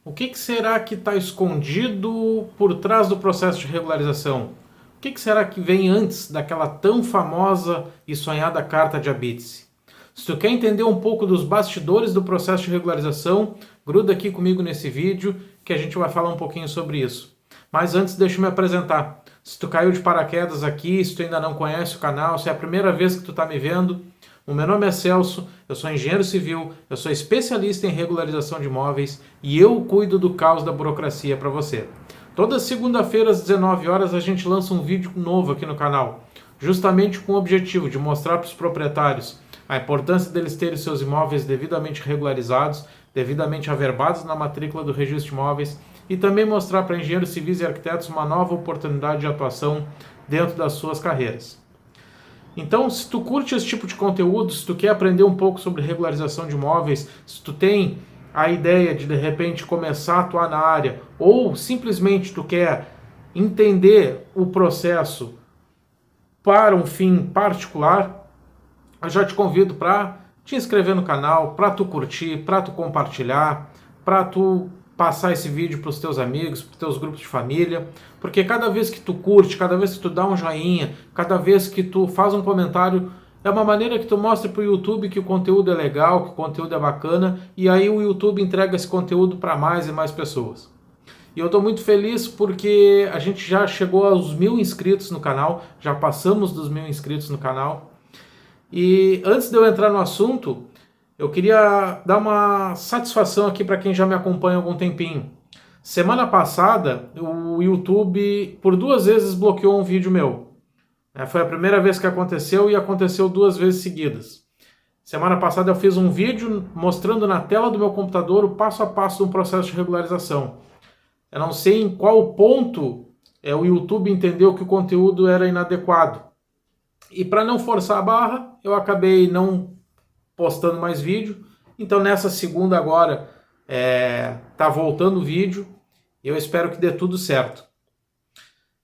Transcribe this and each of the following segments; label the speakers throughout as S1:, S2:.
S1: O que será que está escondido por trás do processo de regularização? O que será que vem antes daquela tão famosa e sonhada carta de habite-se? Se tu quer entender um pouco dos bastidores do processo de regularização, gruda aqui comigo nesse vídeo que a gente vai falar um pouquinho sobre isso. Mas antes, deixa eu me apresentar. Se tu caiu de paraquedas aqui, se tu ainda não conhece o canal, se é a primeira vez que tu está me vendo, o meu nome é Celso, eu sou engenheiro civil, eu sou especialista em regularização de imóveis e eu cuido do caos da burocracia para você. Toda segunda-feira às 19 horas a gente lança um vídeo novo aqui no canal, justamente com o objetivo de mostrar para os proprietários a importância deles terem seus imóveis devidamente regularizados, devidamente averbados na matrícula do registro de imóveis e também mostrar para engenheiros civis e arquitetos uma nova oportunidade de atuação dentro das suas carreiras. Então, se tu curte esse tipo de conteúdo, se tu quer aprender um pouco sobre regularização de imóveis, se tu tem a ideia de repente começar a atuar na área, ou simplesmente tu quer entender o processo para um fim particular, eu já te convido para te inscrever no canal, para tu curtir, para tu compartilhar, para tu passar esse vídeo para os teus amigos, para os teus grupos de família, porque cada vez que tu curte, cada vez que tu dá um joinha, cada vez que tu faz um comentário, é uma maneira que tu mostra para o YouTube que o conteúdo é legal, que o conteúdo é bacana, e aí o YouTube entrega esse conteúdo para mais e mais pessoas. E eu estou muito feliz porque a gente já chegou aos 1000 inscritos no canal, já passamos dos 1000 inscritos no canal. E antes de eu entrar no assunto, eu queria dar uma satisfação aqui para quem já me acompanha há algum tempinho. Semana passada, o YouTube por 2 vezes bloqueou um vídeo meu. Foi a primeira vez que aconteceu e aconteceu 2 vezes seguidas. Semana passada eu fiz um vídeo mostrando na tela do meu computador o passo a passo de um processo de regularização. Eu não sei em qual ponto o YouTube entendeu que o conteúdo era inadequado. E para não forçar a barra, eu acabei não postando mais vídeo. Então nessa segunda agora tá voltando o vídeo. E eu espero que dê tudo certo.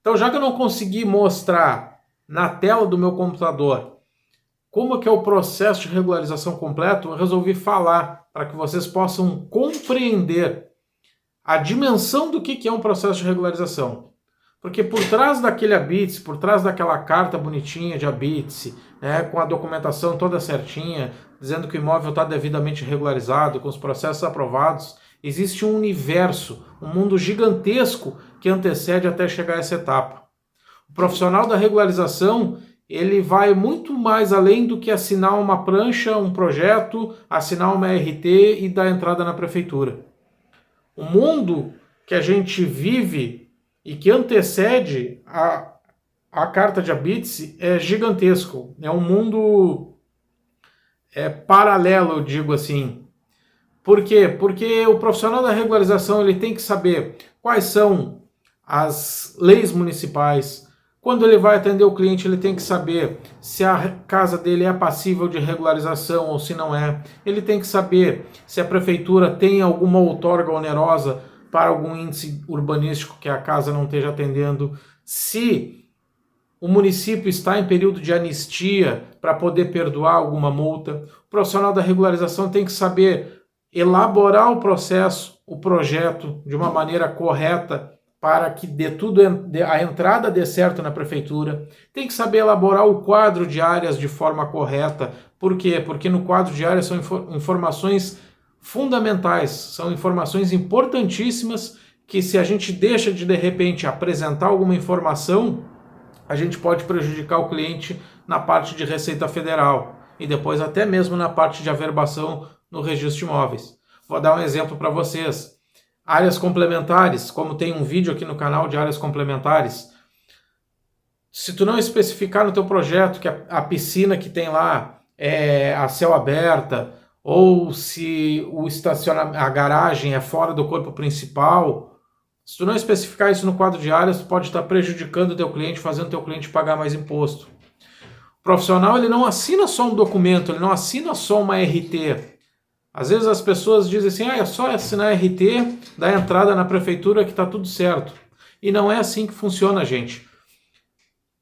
S1: Então já que eu não consegui mostrar na tela do meu computador como que é o processo de regularização completo, eu resolvi falar para que vocês possam compreender a dimensão do que é um processo de regularização. Porque por trás daquele habite-se, por trás daquela carta bonitinha de habite-se, com a documentação toda certinha, dizendo que o imóvel está devidamente regularizado, com os processos aprovados, existe um universo, um mundo gigantesco que antecede até chegar a essa etapa. O profissional da regularização, ele vai muito mais além do que assinar uma prancha, um projeto, assinar uma RT e dar entrada na prefeitura. O mundo que a gente vive e que antecede a carta de habite-se é gigantesco. É um mundo paralelo, eu digo assim. Por quê? Porque o profissional da regularização ele tem que saber quais são as leis municipais. Quando ele vai atender o cliente, ele tem que saber se a casa dele é passível de regularização ou se não é. Ele tem que saber se a prefeitura tem alguma outorga onerosa para algum índice urbanístico que a casa não esteja atendendo, se o município está em período de anistia para poder perdoar alguma multa. O profissional da regularização tem que saber elaborar o processo, o projeto de uma maneira correta para que dê tudo, a entrada dê certo na prefeitura. Tem que saber elaborar o quadro de áreas de forma correta. Por quê? Porque no quadro de áreas são informações fundamentais, são informações importantíssimas que se a gente deixa de repente apresentar alguma informação, a gente pode prejudicar o cliente na parte de Receita Federal e depois até mesmo na parte de averbação no registro de imóveis. Vou dar um exemplo para vocês. Áreas complementares, como tem um vídeo aqui no canal de áreas complementares. Se tu não especificar no teu projeto que a piscina que tem lá é a céu aberta, ou se a garagem é fora do corpo principal, se tu não especificar isso no quadro de áreas, tu pode estar prejudicando o teu cliente, fazendo o teu cliente pagar mais imposto. O profissional ele não assina só um documento, ele não assina só uma RT. Às vezes as pessoas dizem assim, é só assinar RT, dar entrada na prefeitura que está tudo certo. E não é assim que funciona, gente.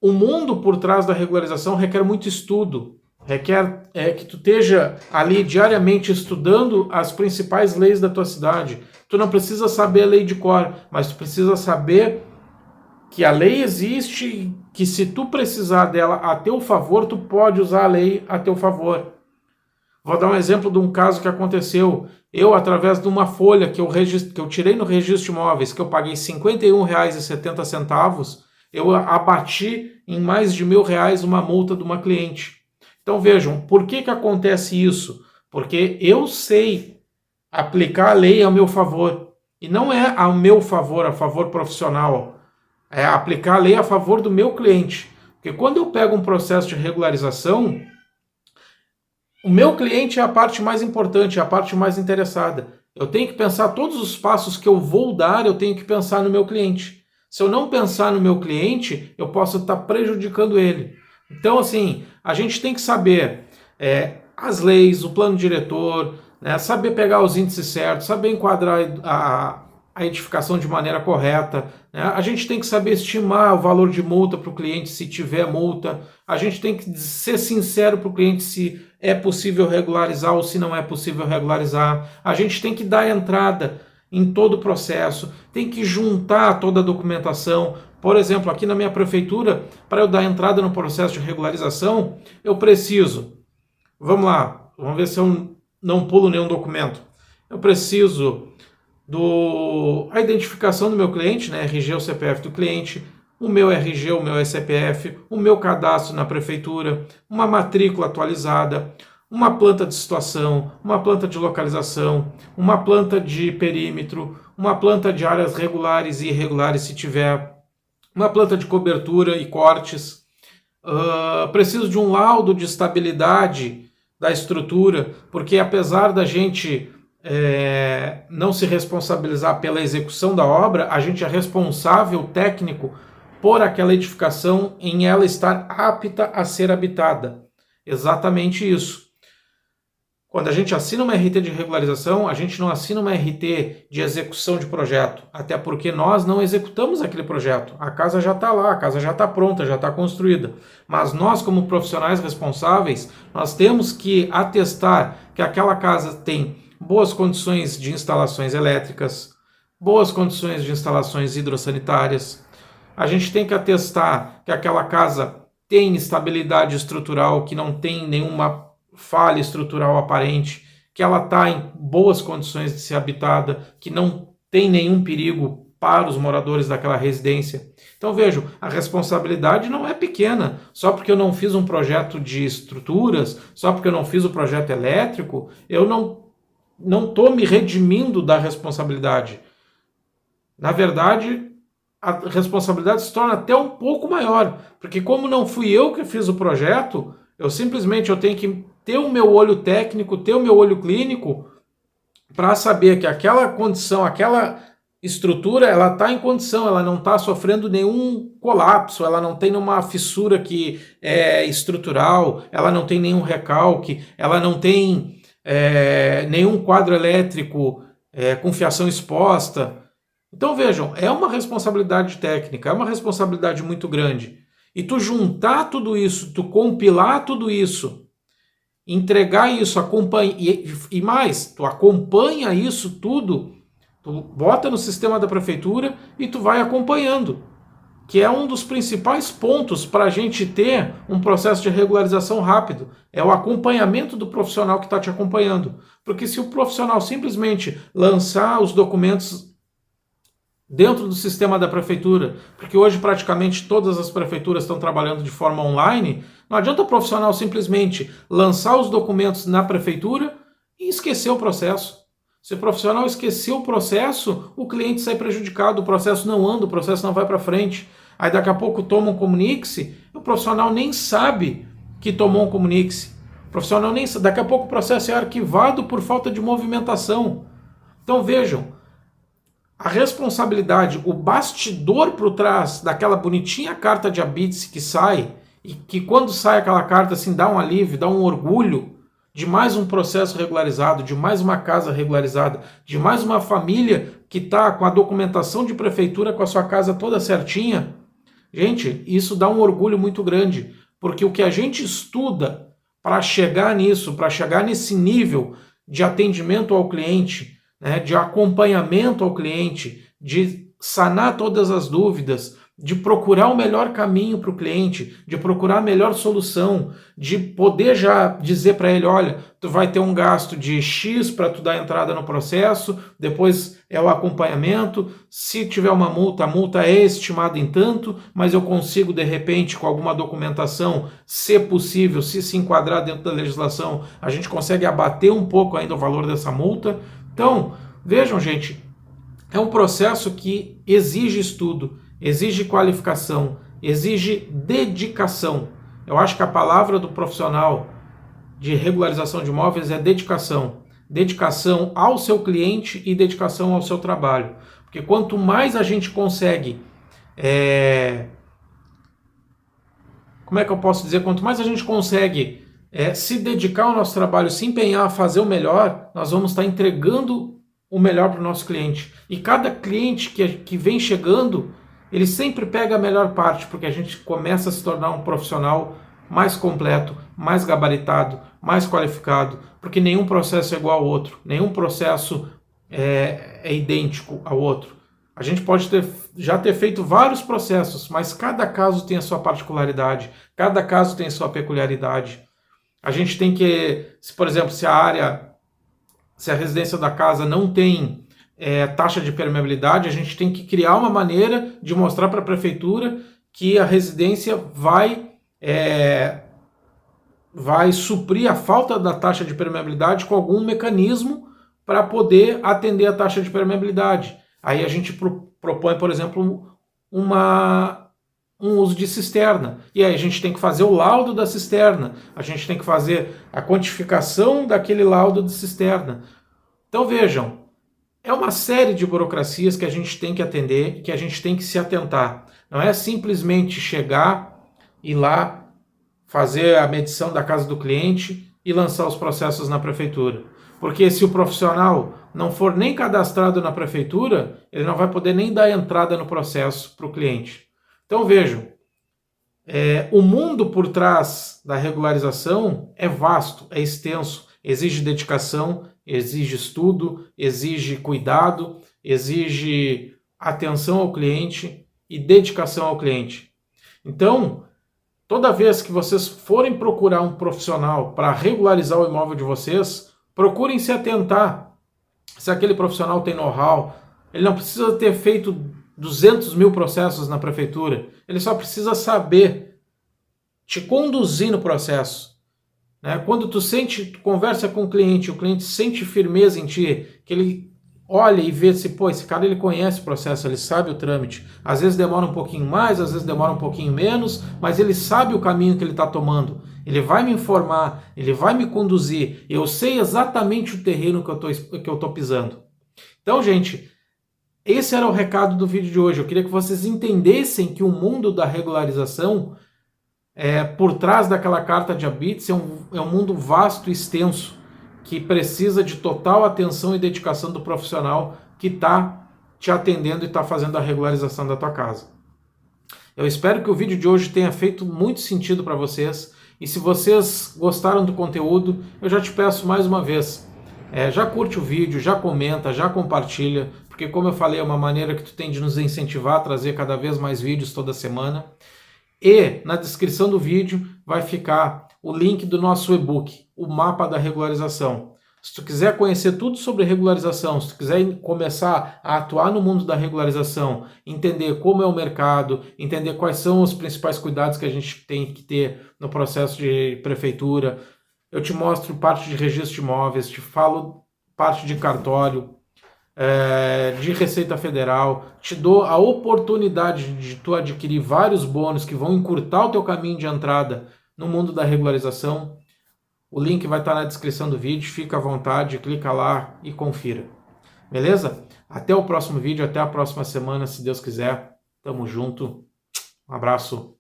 S1: O mundo por trás da regularização requer muito estudo, requer que tu esteja ali diariamente estudando as principais leis da tua cidade. Tu não precisa saber a lei de cor, mas tu precisa saber que a lei existe, que se tu precisar dela a teu favor, tu pode usar a lei a teu favor. Vou dar um exemplo de um caso que aconteceu. Eu, através de uma folha que eu tirei no registro de imóveis, que eu paguei R$ 51,70, eu abati em mais de R$ 1.000 uma multa de uma cliente. Então vejam, por que acontece isso? Porque eu sei aplicar a lei ao meu favor. E não é ao meu favor, a favor profissional. É aplicar a lei a favor do meu cliente. Porque quando eu pego um processo de regularização, o meu cliente é a parte mais importante, é a parte mais interessada. Eu tenho que pensar todos os passos que eu vou dar, eu tenho que pensar no meu cliente. Se eu não pensar no meu cliente, eu posso estar prejudicando ele. Então, assim, a gente tem que saber as leis, o plano diretor, né, saber pegar os índices certos, saber enquadrar a edificação de maneira correta, né? A gente tem que saber estimar o valor de multa para o cliente se tiver multa, a gente tem que ser sincero para o cliente se é possível regularizar ou se não é possível regularizar, a gente tem que dar entrada em todo o processo, tem que juntar toda a documentação. Por exemplo, aqui na minha prefeitura, para eu dar entrada no processo de regularização, eu preciso, vamos lá, vamos ver se eu não pulo nenhum documento, eu preciso a identificação do meu cliente, né, RG ou CPF do cliente, o meu RG, o meu CPF, o meu cadastro na prefeitura, uma matrícula atualizada, uma planta de situação, uma planta de localização, uma planta de perímetro, uma planta de áreas regulares e irregulares se tiver, uma planta de cobertura e cortes. Preciso de um laudo de estabilidade da estrutura, porque apesar da gente não se responsabilizar pela execução da obra, a gente é responsável técnico por aquela edificação em ela estar apta a ser habitada. Exatamente isso. Quando a gente assina uma RT de regularização, a gente não assina uma RT de execução de projeto, até porque nós não executamos aquele projeto. A casa já está lá, a casa já está pronta, já está construída. Mas nós, como profissionais responsáveis, nós temos que atestar que aquela casa tem boas condições de instalações elétricas, boas condições de instalações hidrossanitárias. A gente tem que atestar que aquela casa tem estabilidade estrutural, que não tem nenhuma falha estrutural aparente, que ela está em boas condições de ser habitada, que não tem nenhum perigo para os moradores daquela residência. Então vejam, a responsabilidade não é pequena. Só porque eu não fiz um projeto de estruturas, só porque eu não fiz o projeto elétrico, eu não estou me redimindo da responsabilidade. Na verdade, a responsabilidade se torna até um pouco maior, porque como não fui eu que fiz o projeto, eu tenho que ter o meu olho técnico, ter o meu olho clínico, para saber que aquela condição, aquela estrutura, ela está em condição, ela não está sofrendo nenhum colapso, ela não tem nenhuma fissura que é estrutural, ela não tem nenhum recalque, ela não tem nenhum quadro elétrico com fiação exposta. Então vejam, é uma responsabilidade técnica, é uma responsabilidade muito grande. E tu juntar tudo isso, tu compilar tudo isso, entregar isso, e mais, tu acompanha isso tudo, tu bota no sistema da prefeitura e tu vai acompanhando, que é um dos principais pontos para a gente ter um processo de regularização rápido, é o acompanhamento do profissional que está te acompanhando. Porque se o profissional simplesmente lançar os documentos dentro do sistema da prefeitura, porque hoje praticamente todas as prefeituras estão trabalhando de forma online, não adianta o profissional simplesmente lançar os documentos na prefeitura e esquecer o processo. Se o profissional esquecer o processo, o cliente sai prejudicado, o processo não anda, o processo não vai para frente. Aí daqui a pouco toma um comunique-se, o profissional nem sabe que tomou um comunique-se. O profissional nem sabe, daqui a pouco o processo é arquivado por falta de movimentação. Então vejam, a responsabilidade, o bastidor por trás daquela bonitinha carta de habite que sai, e que quando sai aquela carta assim dá um alívio, dá um orgulho de mais um processo regularizado, de mais uma casa regularizada, de mais uma família que está com a documentação de prefeitura, com a sua casa toda certinha. Gente, isso dá um orgulho muito grande, porque o que a gente estuda para chegar nisso, para chegar nesse nível de atendimento ao cliente, né, de acompanhamento ao cliente, de sanar todas as dúvidas, de procurar o melhor caminho para o cliente, de procurar a melhor solução, de poder já dizer para ele, olha, tu vai ter um gasto de X para tu dar entrada no processo, depois é o acompanhamento, se tiver uma multa, a multa é estimada em tanto, mas eu consigo de repente com alguma documentação, se possível, se enquadrar dentro da legislação, a gente consegue abater um pouco ainda o valor dessa multa. Então, vejam gente, é um processo que exige estudo, exige qualificação, exige dedicação. Eu acho que a palavra do profissional de regularização de imóveis é dedicação. Dedicação ao seu cliente e dedicação ao seu trabalho. Porque quanto mais a gente consegue, como é que eu posso dizer? Quanto mais a gente consegue se dedicar ao nosso trabalho, se empenhar a fazer o melhor, nós vamos estar entregando o melhor para o nosso cliente. E cada cliente que vem chegando, ele sempre pega a melhor parte, porque a gente começa a se tornar um profissional mais completo, mais gabaritado, mais qualificado, porque nenhum processo é igual ao outro, nenhum processo é idêntico ao outro. A gente pode já ter feito vários processos, mas cada caso tem a sua particularidade, cada caso tem a sua peculiaridade. A gente tem que, por exemplo, se a residência da casa não tem taxa de permeabilidade, a gente tem que criar uma maneira de mostrar para a prefeitura que a residência vai suprir a falta da taxa de permeabilidade com algum mecanismo para poder atender a taxa de permeabilidade. Aí a gente propõe, por exemplo, um uso de cisterna. E aí a gente tem que fazer o laudo da cisterna, a gente tem que fazer a quantificação daquele laudo de cisterna. Então vejam, é uma série de burocracias que a gente tem que atender, que a gente tem que se atentar. Não é simplesmente chegar, ir lá, fazer a medição da casa do cliente e lançar os processos na prefeitura. Porque se o profissional não for nem cadastrado na prefeitura, ele não vai poder nem dar entrada no processo para o cliente. Então vejam, o mundo por trás da regularização é vasto, é extenso, exige dedicação, exige estudo, exige cuidado, exige atenção ao cliente e dedicação ao cliente. Então, toda vez que vocês forem procurar um profissional para regularizar o imóvel de vocês, procurem se atentar se aquele profissional tem know-how. Ele não precisa ter feito 200 mil processos na prefeitura, ele só precisa saber te conduzir no processo. Quando tu conversa com o cliente sente firmeza em ti, que ele olha e vê se, esse cara ele conhece o processo, ele sabe o trâmite. Às vezes demora um pouquinho mais, às vezes demora um pouquinho menos, mas ele sabe o caminho que ele está tomando. Ele vai me informar, ele vai me conduzir. Eu sei exatamente o terreno que eu estou pisando. Então, gente, esse era o recado do vídeo de hoje. Eu queria que vocês entendessem que o mundo da regularização, por trás daquela carta de habites, é um mundo vasto e extenso, que precisa de total atenção e dedicação do profissional que está te atendendo e está fazendo a regularização da tua casa. Eu espero que o vídeo de hoje tenha feito muito sentido para vocês, e se vocês gostaram do conteúdo, eu já te peço mais uma vez, já curte o vídeo, já comenta, já compartilha, porque como eu falei, é uma maneira que tu tem de nos incentivar a trazer cada vez mais vídeos toda semana. E na descrição do vídeo vai ficar o link do nosso e-book, o Mapa da Regularização. Se tu quiser conhecer tudo sobre regularização, se tu quiser começar a atuar no mundo da regularização, entender como é o mercado, entender quais são os principais cuidados que a gente tem que ter no processo de prefeitura, eu te mostro parte de registro de imóveis, te falo parte de cartório, de Receita Federal, te dou a oportunidade de tu adquirir vários bônus que vão encurtar o teu caminho de entrada no mundo da regularização. O link vai estar na descrição do vídeo, fica à vontade, clica lá e confira. Beleza? Até o próximo vídeo, até a próxima semana, se Deus quiser. Tamo junto. Um abraço.